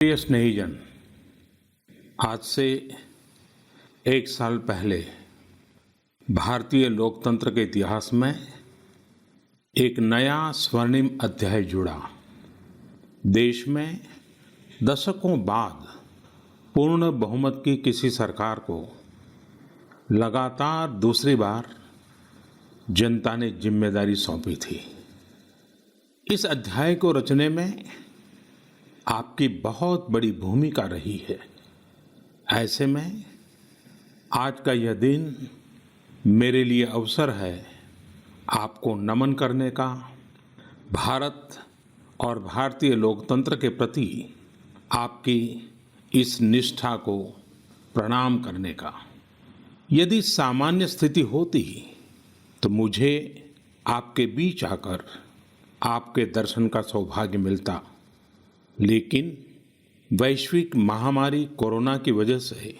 प्रिय स्नेहीजन, आज से एक साल पहले भारतीय लोकतंत्र के इतिहास में एक नया स्वर्णिम अध्याय जुड़ा। देश में दशकों बाद पूर्ण बहुमत की किसी सरकार को लगातार दूसरी बार जनता ने जिम्मेदारी सौंपी थी। इस अध्याय को रचने में आपकी बहुत बड़ी भूमिका रही है। ऐसे में आज का यह दिन मेरे लिए अवसर है आपको नमन करने का, भारत और भारतीय लोकतंत्र के प्रति आपकी इस निष्ठा को प्रणाम करने का। यदि सामान्य स्थिति होती तो मुझे आपके बीच आकर आपके दर्शन का सौभाग्य मिलता, लेकिन वैश्विक महामारी कोरोना की वजह से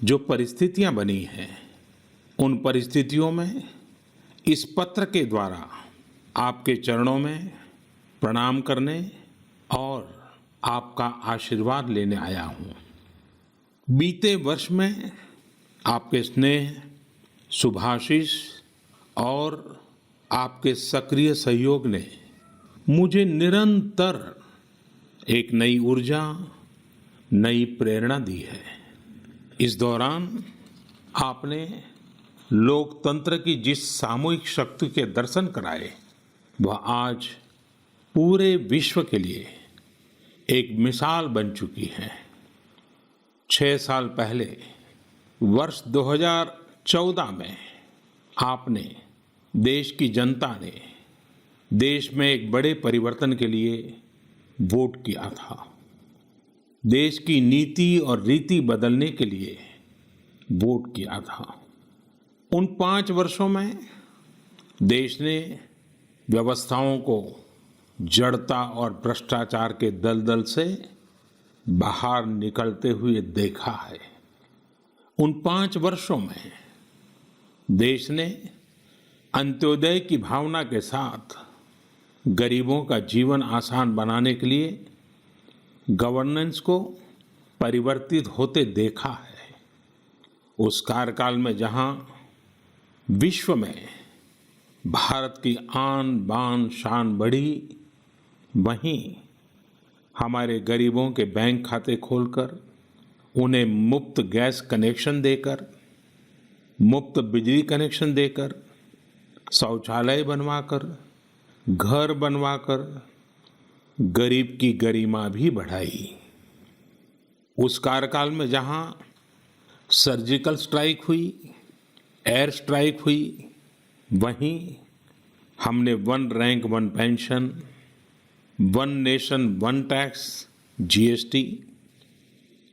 जो परिस्थितियां बनी हैं, उन परिस्थितियों में इस पत्र के द्वारा आपके चरणों में प्रणाम करने और आपका आशीर्वाद लेने आया हूं। बीते वर्ष में आपके स्नेह, शुभाशीष और आपके सक्रिय सहयोग ने मुझे निरंतर एक नई ऊर्जा, नई प्रेरणा दी है। इस दौरान आपने लोकतंत्र की जिस सामूहिक शक्ति के दर्शन कराए, वह आज पूरे विश्व के लिए एक मिसाल बन चुकी है। 6 साल पहले वर्ष 2014 में आपने, देश की जनता ने देश में एक बड़े परिवर्तन के लिए वोट किया था। देश की नीति और रीति बदलने के लिए वोट किया था। उन 5 वर्षों में देश ने व्यवस्थाओं को जड़ता और भ्रष्टाचार के दलदल से बाहर निकलते हुए देखा है। उन 5 वर्षों में देश ने अंत्योदय की भावना के साथ गरीबों का जीवन आसान बनाने के लिए गवर्नेंस को परिवर्तित होते देखा है। उस कार्यकाल में जहां विश्व में भारत की आन बान शान बढ़ी, वहीं हमारे गरीबों के बैंक खाते खोलकर, उन्हें मुफ्त गैस कनेक्शन देकर, मुफ्त बिजली कनेक्शन देकर, शौचालय बनवाकर, घर बनवाकर गरीब की गरिमा भी बढ़ाई। उस कार्यकाल में जहां सर्जिकल स्ट्राइक हुई, एयर स्ट्राइक हुई, वहीं हमने 1 rank 1 pension, 1 nation 1 tax, GST,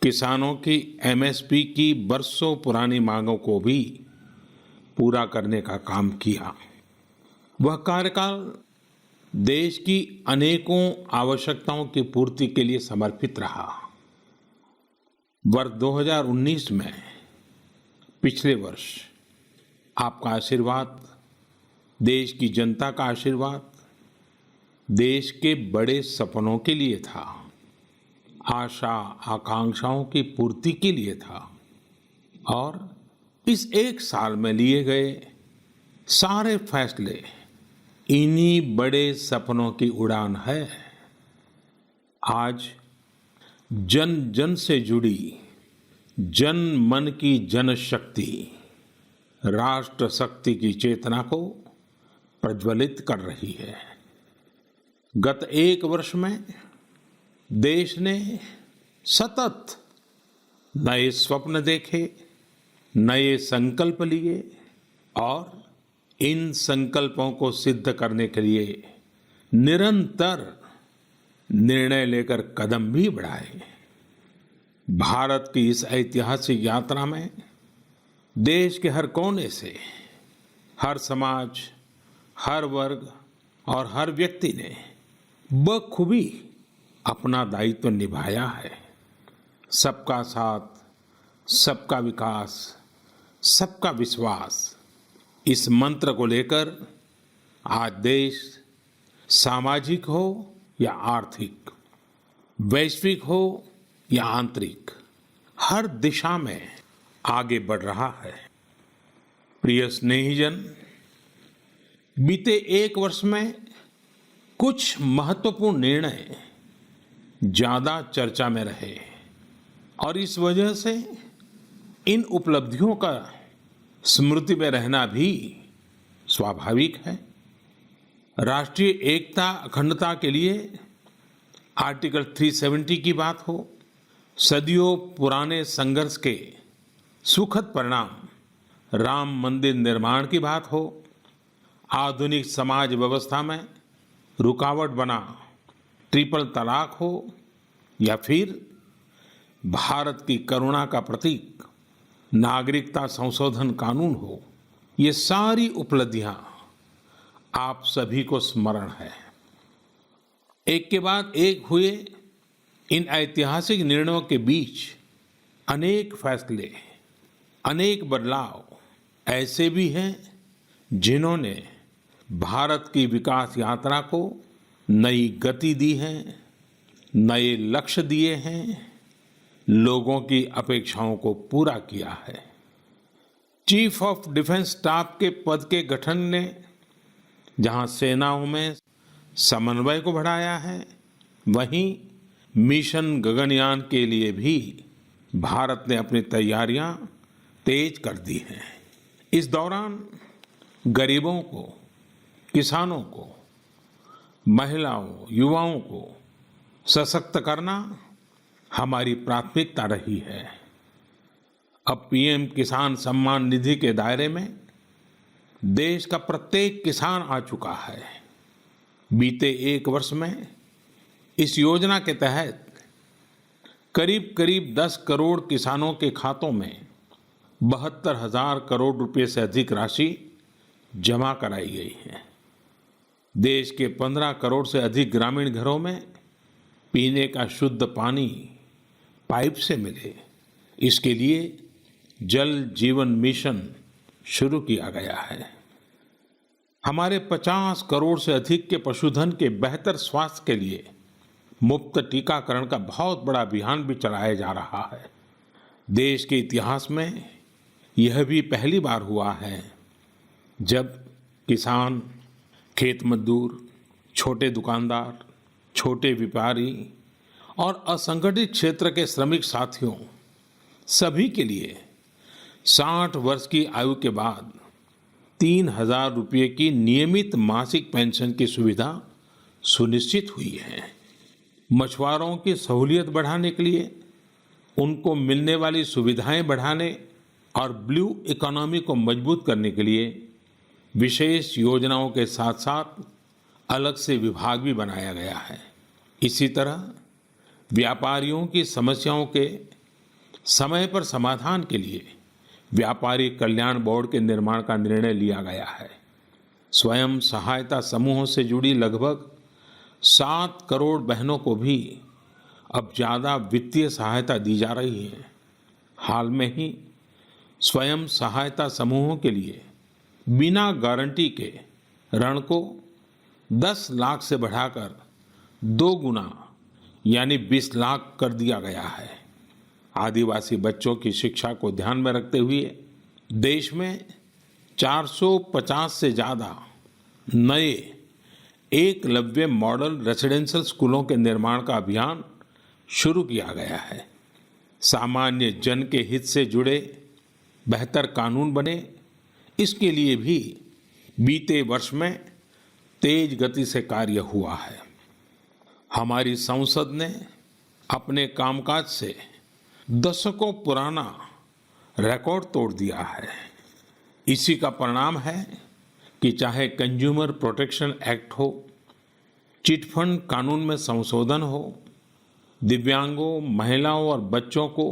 किसानों की एमएसपी की बरसों पुरानी मांगों को भी पूरा करने का काम किया। वह कार्यकाल देश की अनेकों आवश्यकताओं की पूर्ति के लिए समर्पित रहा। वर्ष 2019 में, पिछले वर्ष, आपका आशीर्वाद, देश की जनता का आशीर्वाद, देश के बड़े सपनों के लिए था, आशा आकांक्षाओं की पूर्ति के लिए था। और इस एक साल में लिए गए सारे फैसले इन्हीं बड़े सपनों की उड़ान है। आज जन जन से जुड़ी जन मन की जनशक्ति राष्ट्र शक्ति की चेतना को प्रज्वलित कर रही है। गत 1 वर्ष में देश ने सतत नए स्वप्न देखे, नए संकल्प लिए और इन संकल्पों को सिद्ध करने के लिए निरंतर निर्णय लेकर कदम भी बढ़ाए। भारत की इस ऐतिहासिक यात्रा में देश के हर कोने से, हर समाज, हर वर्ग और हर व्यक्ति ने बखूबी अपना दायित्व निभाया है। सबका साथ, सबका विकास, सबका विश्वास, इस मंत्र को लेकर आज देश सामाजिक हो या आर्थिक, वैश्विक हो या आंतरिक, हर दिशा में आगे बढ़ रहा है। प्रिय स्नेहीजन, बीते एक वर्ष में कुछ महत्वपूर्ण निर्णय ज्यादा चर्चा में रहे और इस वजह से इन उपलब्धियों का स्मृति में रहना भी स्वाभाविक है। राष्ट्रीय एकता अखंडता के लिए आर्टिकल 370 की बात हो, सदियों पुराने संघर्ष के सुखद परिणाम राम मंदिर निर्माण की बात हो, आधुनिक समाज व्यवस्था में रुकावट बना ट्रिपल तलाक हो या फिर भारत की करुणा का प्रतीक नागरिकता संशोधन कानून हो, ये सारी उपलब्धियां आप सभी को स्मरण है। एक के बाद एक हुए इन ऐतिहासिक निर्णयों के बीच अनेक फैसले, अनेक बदलाव ऐसे भी हैं जिन्होंने भारत की विकास यात्रा को नई गति दी है, नए लक्ष्य दिए हैं, लोगों की अपेक्षाओं को पूरा किया है। चीफ ऑफ डिफेंस स्टाफ के पद के गठन ने जहां सेनाओं में समन्वय को बढ़ाया है, वहीं मिशन गगनयान के लिए भी भारत ने अपनी तैयारियां तेज कर दी हैं। इस दौरान गरीबों को, किसानों को, महिलाओं, युवाओं को सशक्त करना हमारी प्राथमिकता रही है। अब पीएम किसान सम्मान निधि के दायरे में देश का प्रत्येक किसान आ चुका है। बीते एक वर्ष में इस योजना के तहत करीब करीब 10 करोड़ किसानों के खातों में 72,000 करोड़ रुपए से अधिक राशि जमा कराई गई है। देश के 15 करोड़ से अधिक ग्रामीण घरों में पीने का शुद्ध पानी पाइप से मिले, इसके लिए जल जीवन मिशन शुरू किया गया है। हमारे 50 करोड़ से अधिक के पशुधन के बेहतर स्वास्थ्य के लिए मुफ्त टीकाकरण का बहुत बड़ा अभियान भी चलाया जा रहा है। देश के इतिहास में यह भी पहली बार हुआ है जब किसान, खेत मजदूर, छोटे दुकानदार, छोटे व्यापारी और असंगठित क्षेत्र के श्रमिक साथियों सभी के लिए 60 वर्ष की आयु के बाद 3,000 रुपये की नियमित मासिक पेंशन की सुविधा सुनिश्चित हुई है। मछुआरों की सहूलियत बढ़ाने के लिए, उनको मिलने वाली सुविधाएं बढ़ाने और ब्लू इकोनॉमी को मजबूत करने के लिए विशेष योजनाओं के साथ साथ अलग से विभाग भी बनाया गया है। इसी तरह व्यापारियों की समस्याओं के समय पर समाधान के लिए व्यापारी कल्याण बोर्ड के निर्माण का निर्णय लिया गया है। स्वयं सहायता समूहों से जुड़ी लगभग 7 करोड़ बहनों को भी अब ज़्यादा वित्तीय सहायता दी जा रही है। हाल में ही स्वयं सहायता समूहों के लिए बिना गारंटी के ऋण को 10 लाख से बढ़ाकर 2 गुना यानी 20 लाख कर दिया गया है। आदिवासी बच्चों की शिक्षा को ध्यान में रखते हुए देश में 450 से ज़्यादा नए एकलव्य मॉडल रेसिडेंशियल स्कूलों के निर्माण का अभियान शुरू किया गया है। सामान्य जन के हित से जुड़े बेहतर कानून बने, इसके लिए भी बीते वर्ष में तेज गति से कार्य हुआ है। हमारी संसद ने अपने कामकाज से दशकों पुराना रिकॉर्ड तोड़ दिया है। इसी का परिणाम है कि चाहे कंज्यूमर प्रोटेक्शन एक्ट हो, चिट फंड कानून में संशोधन हो, दिव्यांगों, महिलाओं और बच्चों को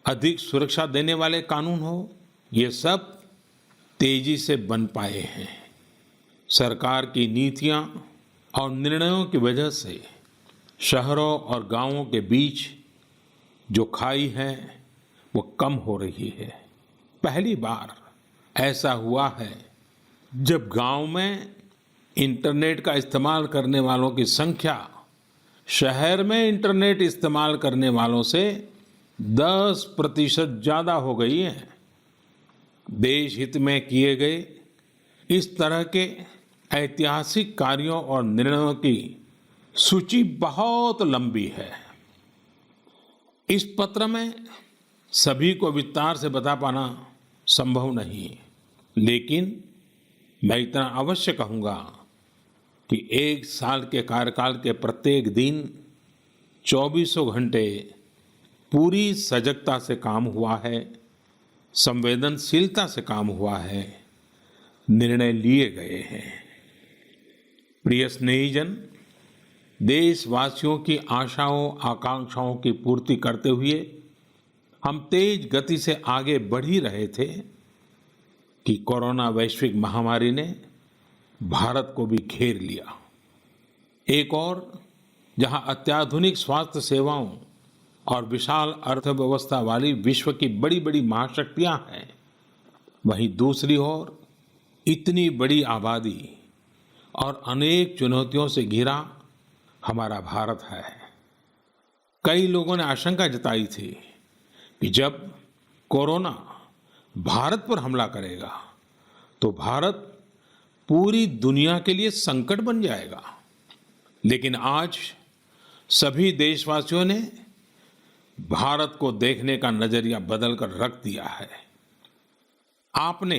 अधिक सुरक्षा देने वाले कानून हो, ये सब तेजी से बन पाए हैं। सरकार की नीतियां और निर्णयों की वजह से शहरों और गांवों के बीच जो खाई है वो कम हो रही है। पहली बार ऐसा हुआ है जब गांव में इंटरनेट का इस्तेमाल करने वालों की संख्या शहर में इंटरनेट इस्तेमाल करने वालों से 10% ज्यादा हो गई है। देश हित में किए गए इस तरह के ऐतिहासिक कार्यों और निर्णयों की सूची बहुत लंबी है। इस पत्र में सभी को विस्तार से बता पाना संभव नहीं, लेकिन मैं इतना अवश्य कहूंगा कि एक साल के कार्यकाल के प्रत्येक दिन 24 घंटे पूरी सजगता से काम हुआ है, संवेदनशीलता से काम हुआ है, निर्णय लिए गए हैं। प्रिय स्नेहीजन, देशवासियों की आशाओं आकांक्षाओं की पूर्ति करते हुए हम तेज गति से आगे बढ़ ही रहे थे कि कोरोना वैश्विक महामारी ने भारत को भी घेर लिया। एक और जहां अत्याधुनिक स्वास्थ्य सेवाओं और विशाल अर्थव्यवस्था वाली विश्व की बड़ी बड़ी महाशक्तियां हैं, वहीं दूसरी ओर इतनी बड़ी आबादी और अनेक चुनौतियों से घिरा हमारा भारत है। कई लोगों ने आशंका जताई थी कि जब कोरोना भारत पर हमला करेगा तो भारत पूरी दुनिया के लिए संकट बन जाएगा। लेकिन आज सभी देशवासियों ने भारत को देखने का नजरिया बदलकर रख दिया है। आपने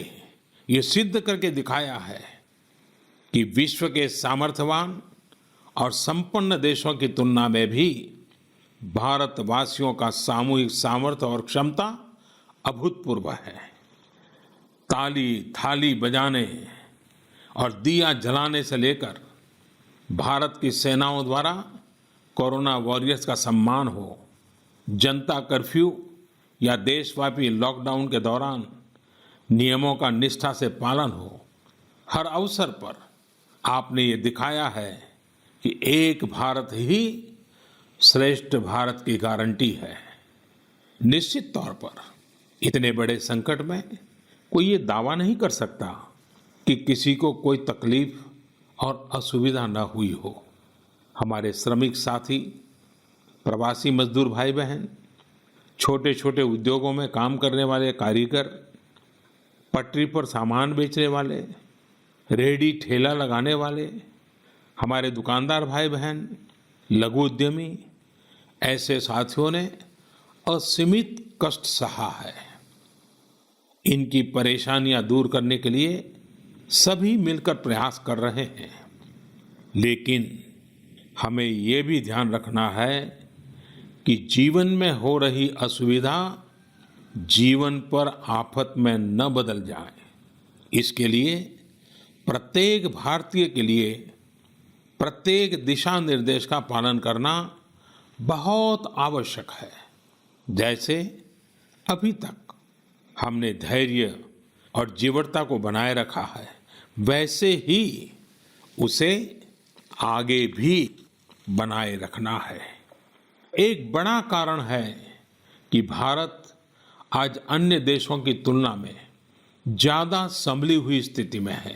ये सिद्ध करके दिखाया है कि विश्व के सामर्थ्यवान और संपन्न देशों की तुलना में भी भारतवासियों का सामूहिक सामर्थ्य और क्षमता अभूतपूर्व है। ताली थाली बजाने और दिया जलाने से लेकर भारत की सेनाओं द्वारा कोरोना वॉरियर्स का सम्मान हो, जनता कर्फ्यू या देशव्यापी लॉकडाउन के दौरान नियमों का निष्ठा से पालन हो, हर अवसर पर आपने ये दिखाया है कि एक भारत ही श्रेष्ठ भारत की गारंटी है। निश्चित तौर पर इतने बड़े संकट में कोई ये दावा नहीं कर सकता कि किसी को कोई तकलीफ और असुविधा न हुई हो। हमारे श्रमिक साथी, प्रवासी मजदूर भाई बहन, छोटे छोटे उद्योगों में काम करने वाले कारीगर, पटरी पर सामान बेचने वाले, रेहड़ी ठेला लगाने वाले, हमारे दुकानदार भाई बहन, लघु उद्यमी, ऐसे साथियों ने असीमित कष्ट सहा है। इनकी परेशानियां दूर करने के लिए सभी मिलकर प्रयास कर रहे हैं, लेकिन हमें ये भी ध्यान रखना है कि जीवन में हो रही असुविधा जीवन पर आफत में न बदल जाए। इसके लिए प्रत्येक भारतीय के लिए प्रत्येक दिशा निर्देश का पालन करना बहुत आवश्यक है। जैसे अभी तक हमने धैर्य और जीवटता को बनाए रखा है, वैसे ही उसे आगे भी बनाए रखना है। एक बड़ा कारण है कि भारत आज अन्य देशों की तुलना में ज्यादा संभली हुई स्थिति में है।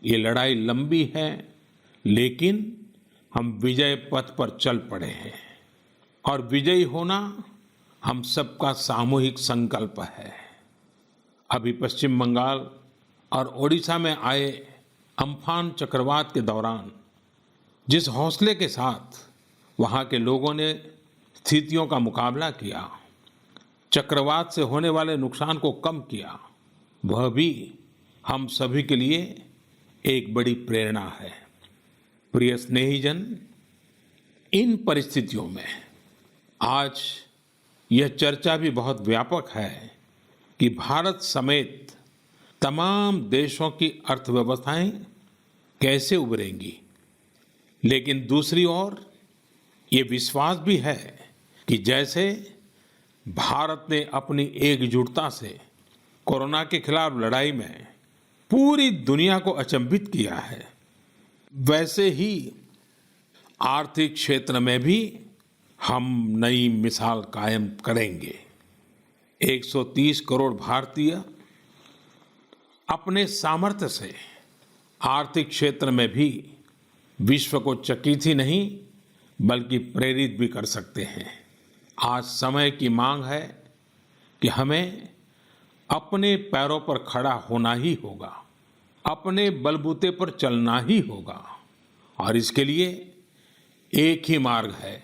ये लड़ाई लंबी है, लेकिन हम विजय पथ पर चल पड़े हैं और विजयी होना हम सबका सामूहिक संकल्प है। अभी पश्चिम बंगाल और ओडिशा में आए अम्फान चक्रवात के दौरान जिस हौसले के साथ वहां के लोगों ने स्थितियों का मुकाबला किया, चक्रवात से होने वाले नुकसान को कम किया, वह भी हम सभी के लिए एक बड़ी प्रेरणा है। प्रिय स्नेहीजन, इन परिस्थितियों में आज यह चर्चा भी बहुत व्यापक है कि भारत समेत तमाम देशों की अर्थव्यवस्थाएं कैसे उभरेंगी। लेकिन दूसरी ओर ये विश्वास भी है कि जैसे भारत ने अपनी एकजुटता से कोरोना के खिलाफ लड़ाई में पूरी दुनिया को अचंभित किया है, वैसे ही आर्थिक क्षेत्र में भी हम नई मिसाल कायम करेंगे। 130 करोड़ भारतीय अपने सामर्थ्य से आर्थिक क्षेत्र में भी विश्व को चकित ही नहीं बल्कि प्रेरित भी कर सकते हैं। आज समय की मांग है कि हमें अपने पैरों पर खड़ा होना ही होगा, अपने बलबूते पर चलना ही होगा और इसके लिए एक ही मार्ग है,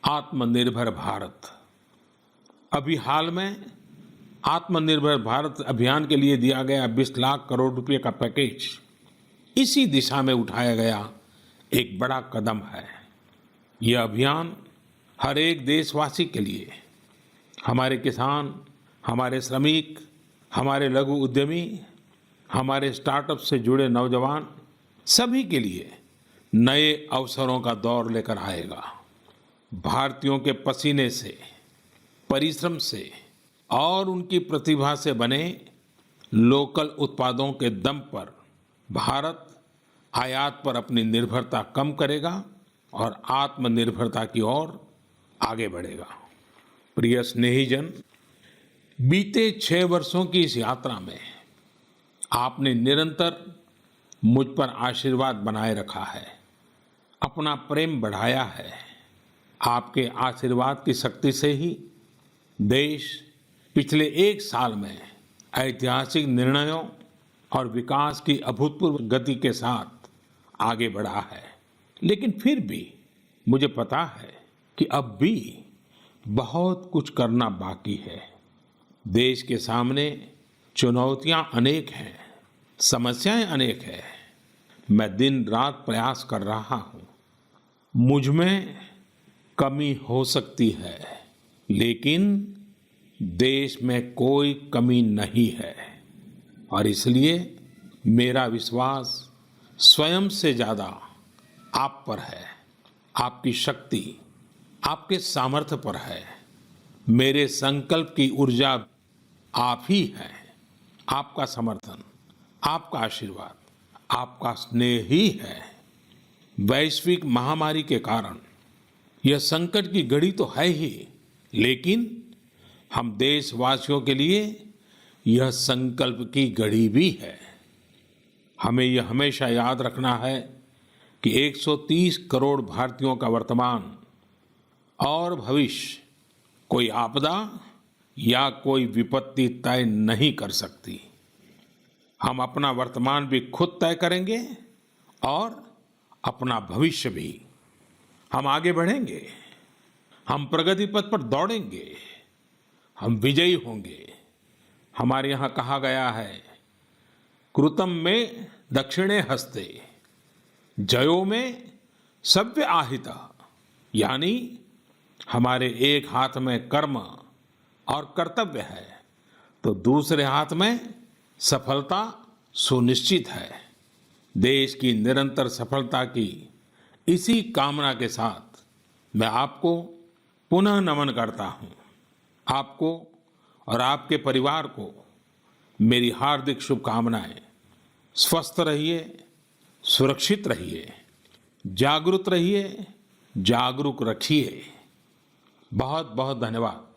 आत्मनिर्भर भारत। अभी हाल में आत्मनिर्भर भारत अभियान के लिए दिया गया 20 लाख करोड़ रुपए का पैकेज इसी दिशा में उठाया गया एक बड़ा कदम है। यह अभियान हर एक देशवासी के लिए, हमारे किसान, हमारे श्रमिक, हमारे लघु उद्यमी, हमारे स्टार्टअप से जुड़े नौजवान, सभी के लिए नए अवसरों का दौर लेकर आएगा। भारतीयों के पसीने से, परिश्रम से और उनकी प्रतिभा से बने लोकल उत्पादों के दम पर भारत आयात पर अपनी निर्भरता कम करेगा और आत्मनिर्भरता की ओर आगे बढ़ेगा। प्रिय स्नेहीजन, बीते 6 वर्षों की इस यात्रा में आपने निरंतर मुझ पर आशीर्वाद बनाए रखा है, अपना प्रेम बढ़ाया है। आपके आशीर्वाद की शक्ति से ही देश पिछले 1 साल में ऐतिहासिक निर्णयों और विकास की अभूतपूर्व गति के साथ आगे बढ़ा है। लेकिन फिर भी मुझे पता है कि अब भी बहुत कुछ करना बाकी है। देश के सामने चुनौतियां अनेक हैं, समस्याएं अनेक हैं। मैं दिन रात प्रयास कर रहा हूं। मुझ में कमी हो सकती है, लेकिन देश में कोई कमी नहीं है और इसलिए मेरा विश्वास स्वयं से ज्यादा आप पर है, आपकी शक्ति, आपके सामर्थ्य पर है। मेरे संकल्प की ऊर्जा आप ही है। आपका समर्थन, आपका आशीर्वाद, आपका स्नेह ही है। वैश्विक महामारी के कारण यह संकट की घड़ी तो है ही, लेकिन हम देशवासियों के लिए यह संकल्प की घड़ी भी है। हमें यह हमेशा याद रखना है कि 130 करोड़ भारतीयों का वर्तमान और भविष्य कोई आपदा या कोई विपत्ति तय नहीं कर सकती। हम अपना वर्तमान भी खुद तय करेंगे और अपना भविष्य भी। हम आगे बढ़ेंगे, हम प्रगति पथ पर दौड़ेंगे, हम विजयी होंगे। हमारे यहाँ कहा गया है, कृतम में दक्षिणे हस्ते जयो में सव्य आहिता, यानी हमारे एक हाथ में कर्म और कर्तव्य है तो दूसरे हाथ में सफलता सुनिश्चित है। देश की निरंतर सफलता की इसी कामना के साथ मैं आपको पुनः नमन करता हूं। आपको और आपके परिवार को मेरी हार्दिक शुभकामनाएं। स्वस्थ रहिए, सुरक्षित रहिए, जागरूक रहिए, जागरूक रखिए। बहुत बहुत धन्यवाद।